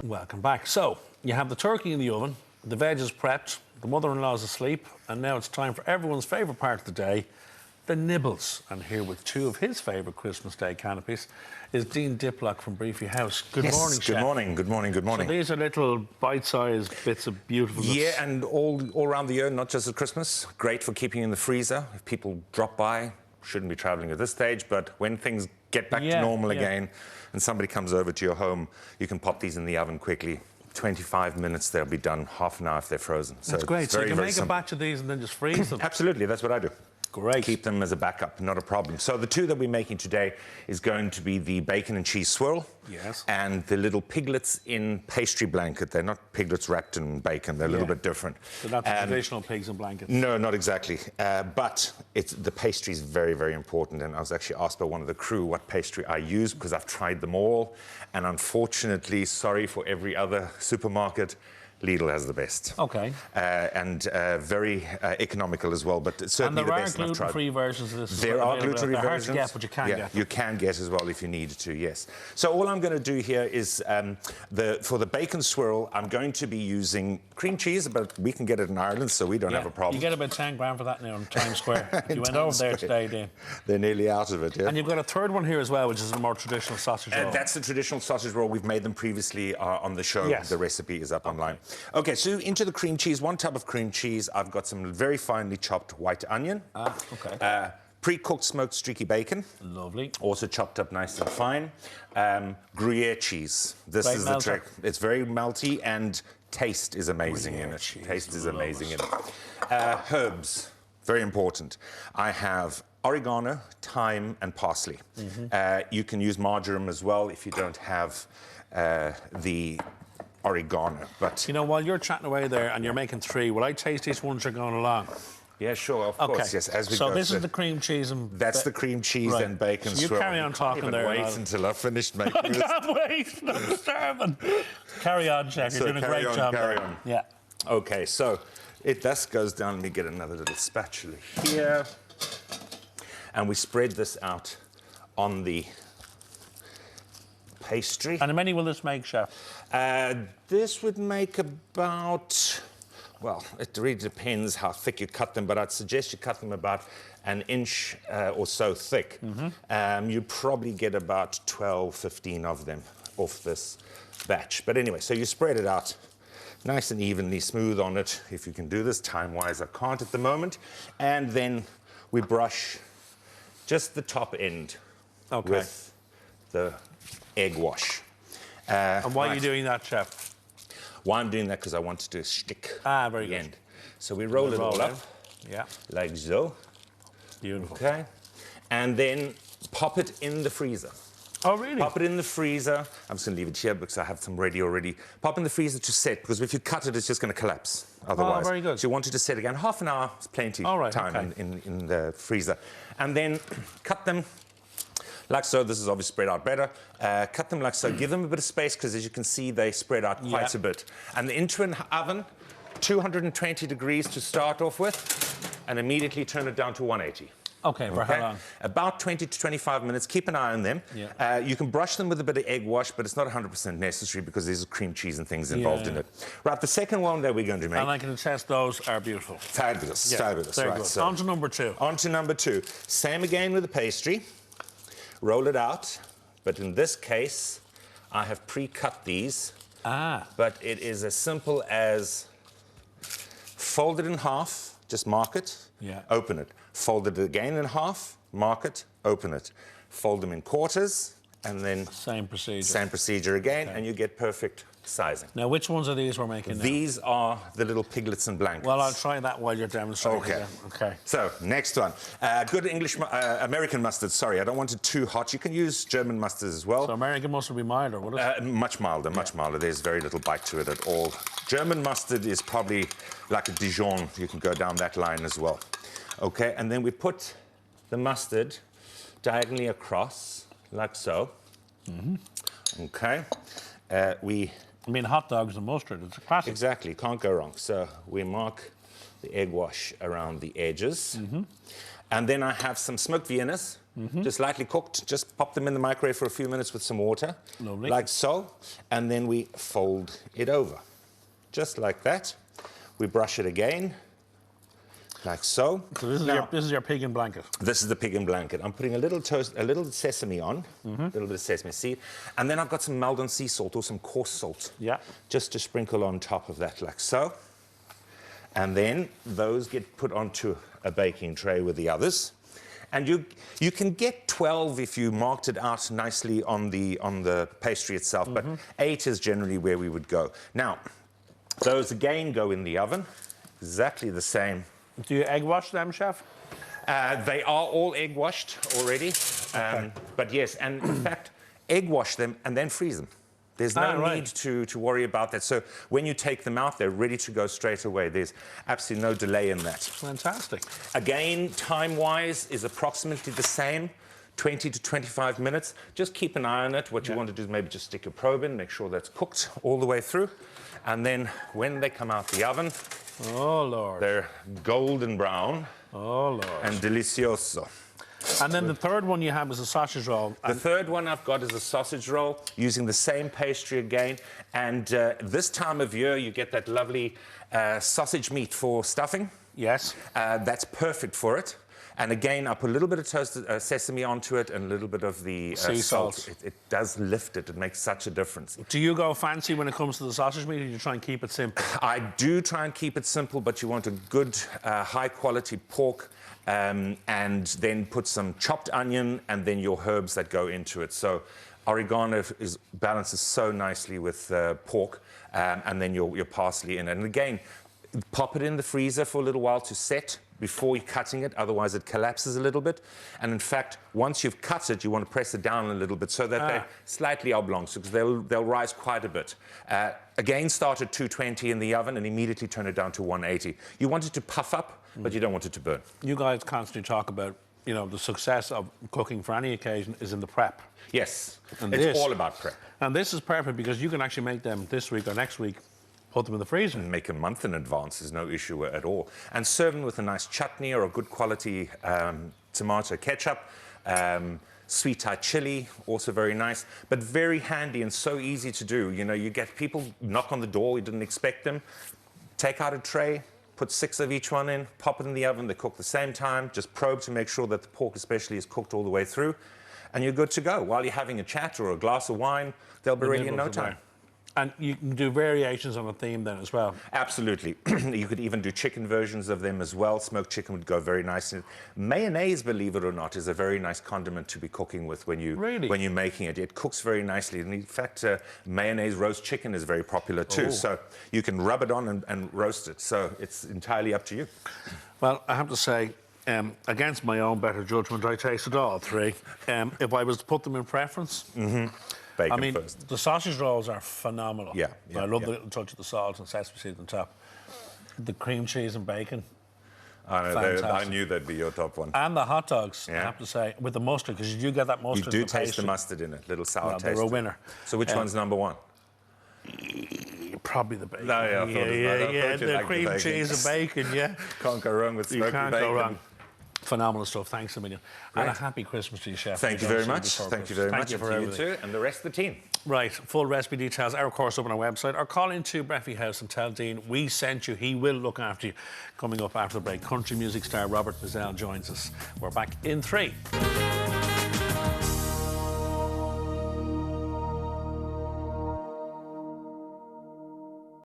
Welcome back. So, you have the turkey in the oven, the veg is prepped, the mother-in-law's asleep, and now it's time for everyone's favourite part of the day, the nibbles. And here with two of his favourite Christmas Day canapes is Dean Diplock from Briefy House. Good morning, Chef. Good morning, good morning, good morning. So these are little bite-sized bits of beautifulness. Yeah, and all around the year, not just at Christmas. Great for keeping in the freezer. If people drop by, shouldn't be travelling at this stage, but when things get back to normal again and somebody comes over to your home, you can pop these in the oven quickly. 25 minutes, they'll be done. Half an hour if they're frozen. So that's great. It's So very, you can very make simple. a batch of these and then just freeze them. Absolutely, that's what I do. Great. Keep them as a backup, not a problem. So the two that we're making today is going to be the bacon and cheese swirl. Yes. And the little piglets in pastry blanket. They're not piglets wrapped in bacon. They're a little bit different. So not the traditional pigs in blankets. No, not exactly. But the pastry is very, very important. And I was actually asked by one of the crew what pastry I use because I've tried them all. And unfortunately, sorry for every other supermarket, Lidl has the best. Okay. And very economical as well, but certainly the best. And there are gluten-free versions of this. There are gluten-free versions. They're hard to get, but you can get. You can get as well if you need to, yes. So all I'm going to do here is, for the bacon swirl, I'm going to be using cream cheese, but we can get it in Ireland, so we don't have a problem. You get about 10 grand for that now in Times Square. You went over there today, Dean. They're nearly out of it, yeah. And you've got a third one here as well, which is a more traditional sausage roll. That's the traditional sausage roll. We've made them previously on the show. Yes. The recipe is up online. Okay, so into the cream cheese, 1 tub of cream cheese. I've got some very finely chopped white onion. Okay. Pre-cooked smoked streaky bacon. Lovely. Also chopped up nice and fine. Gruyere cheese. This is the trick. It's very melty and taste is amazing in it. Taste is amazing in it. Herbs, very important. I have oregano, thyme, and parsley. You can use marjoram as well if you don't have the oregano. But you know, while you're chatting away there and you're making 3, will I taste these ones you're going along? Yeah, sure, of course, yes. As we so go this is the cream cheese and... That's the cream cheese and bacon so you swirl. carry on talking there. Wait until I've finished making this. I can't wait. I'm starving. Carry on, Chef. You're doing a great job. Carry on. Yeah. Okay, so it thus goes down. Let me get another little spatula here. And we spread this out on the pastry. And how many will this make, Chef? This would make about... Well, it really depends how thick you cut them, but I'd suggest you cut them about an inch or so thick. You probably get about 12, 15 of them off this batch. But anyway, so you spread it out nice and evenly, smooth on it. If you can do this time-wise, I can't at the moment. And then we brush just the top end with the egg wash. And why are you doing that, Chef? Why I'm doing that because I want to do a shtick at the end. Good. So we roll it all up, like so. Beautiful. Okay, and then pop it in the freezer. Oh, really? Pop it in the freezer. I'm just going to leave it here because I have some ready already. Pop in the freezer to set, because if you cut it, it's just going to collapse otherwise. Oh, very good. So you want it to set again. Half an hour is plenty time in the freezer. And then cut them like so. This is obviously spread out better. Cut them like so. Give them a bit of space because, as you can see, they spread out quite a bit. And into an oven, 220 degrees to start off with, and immediately turn it down to 180. Okay, for how long? About 20 to 25 minutes. Keep an eye on them. You can brush them with a bit of egg wash, but it's not 100% necessary because there's cream cheese and things involved in it. Right, the second one that we're going to make. And I can attest those are beautiful. Fabulous, fabulous. Very right, good. so On to number 2. On to number 2. Same again with the pastry. Roll it out, but in this case, I have pre-cut these. But it is as simple as fold it in half, just mark it, open it. Fold it again in half, mark it, open it. Fold them in quarters, and then... Same procedure. Same procedure again, and you get perfect sizing. Now, which ones are these we're making now? These are the little piglets and blankets. Well, I'll try that while you're demonstrating. Okay. So, next one. Good American mustard. Sorry, I don't want it too hot. You can use German mustard as well. So American mustard would be milder, would it? Much milder, much milder. There's very little bite to it at all. German mustard is probably like a Dijon. You can go down that line as well. Okay, and then we put the mustard diagonally across, like so. Okay. I mean, hot dogs and mustard, it's a classic. Exactly, can't go wrong. So we mark the egg wash around the edges. And then I have some smoked Viennas. just lightly cooked. Just pop them in the microwave for a few minutes with some water. Lovely. Like so. And then we fold it over. Just like that. We brush it again. Like so. So this is your pig in blanket. This is the pig in blanket. I'm putting a little sesame on, a little bit of sesame seed, and then I've got some Maldon sea salt or some coarse salt. Yeah. Just to sprinkle on top of that, like so. And then those get put onto a baking tray with the others. And you can get 12 if you marked it out nicely on the pastry itself, but 8 is generally where we would go. Now, those again go in the oven, exactly the same. Do you egg wash them, chef? They are all egg washed already. Okay. But yes, and in fact, egg wash them and then freeze them. There's no need to worry about that. So when you take them out, they're ready to go straight away. There's absolutely no delay in that. Fantastic. Again, time-wise is approximately the same, 20 to 25 minutes. Just keep an eye on it. What you want to do is maybe just stick your probe in, make sure that's cooked all the way through. And then when they come out the oven, oh, Lord. they're golden brown. Oh, Lord. And delicioso. And then the third one you have is a sausage roll. The third one I've got is a sausage roll, using the same pastry again. And this time of year, you get that lovely sausage meat for stuffing. Yes. That's perfect for it. And again, I put a little bit of toasted sesame onto it and a little bit of the sea salt. It does lift it. It makes such a difference. Do you go fancy when it comes to the sausage meat, or do you try and keep it simple? I do try and keep it simple, but you want a good, high-quality pork, and then put some chopped onion and then your herbs that go into it. So oregano balances so nicely with pork, and then your parsley in it. And again, pop it in the freezer for a little while to set before you're cutting it, otherwise it collapses a little bit. And in fact, once you've cut it, you want to press it down a little bit so that they're slightly oblong, so they'll rise quite a bit. Again, start at 220 in the oven and immediately turn it down to 180. You want it to puff up, but you don't want it to burn. You guys constantly talk about, you know, the success of cooking for any occasion is in the prep. Yes, And it's all about prep. And this is perfect because you can actually make them this week or next week, put them in the freezer. And make a month in advance is no issue at all. And serve them with a nice chutney or a good quality tomato ketchup. Sweet Thai chili, also very nice, but very handy and so easy to do. You know, you get people knock on the door, you didn't expect them. Take out a tray, put 6 of each one in, pop it in the oven, they cook the same time, just probe to make sure that the pork especially is cooked all the way through, and you're good to go. While you're having a chat or a glass of wine, they'll be ready in no time. And you can do variations on a theme then as well. Absolutely. You could even do chicken versions of them as well. Smoked chicken would go very nicely. Mayonnaise, believe it or not, is a very nice condiment to be cooking with when you're making it. It cooks very nicely. And in fact, mayonnaise roast chicken is very popular too. Oh. So you can rub it on and roast it. So it's entirely up to you. Well, I have to say, against my own better judgment, I tasted all 3. If I was to put them in preference... Bacon I mean, first. The sausage rolls are phenomenal. Yeah, I love the touch of the salt and sesame seed on top. The cream cheese and bacon. I knew that'd be your top one. And the hot dogs, I have to say, with the mustard, because you do get that mustard. You do taste the mustard in it, little sour taste. They're a winner. So which one's number 1? Probably the bacon. No, yeah, the cream cheese and bacon, yeah. Can't go wrong with smoky bacon. You can't go wrong. Phenomenal stuff. Thanks a million. Great. And a happy Christmas to you, Chef. Thank you very much. Thank you very much. Thank you for everything. You too, and the rest of the team. Right. Full recipe details, our course up on our website, or call into Breffy House and tell Dean we sent you. He will look after you. Coming up after the break, country music star Robert Mazzell joins us. We're back in 3.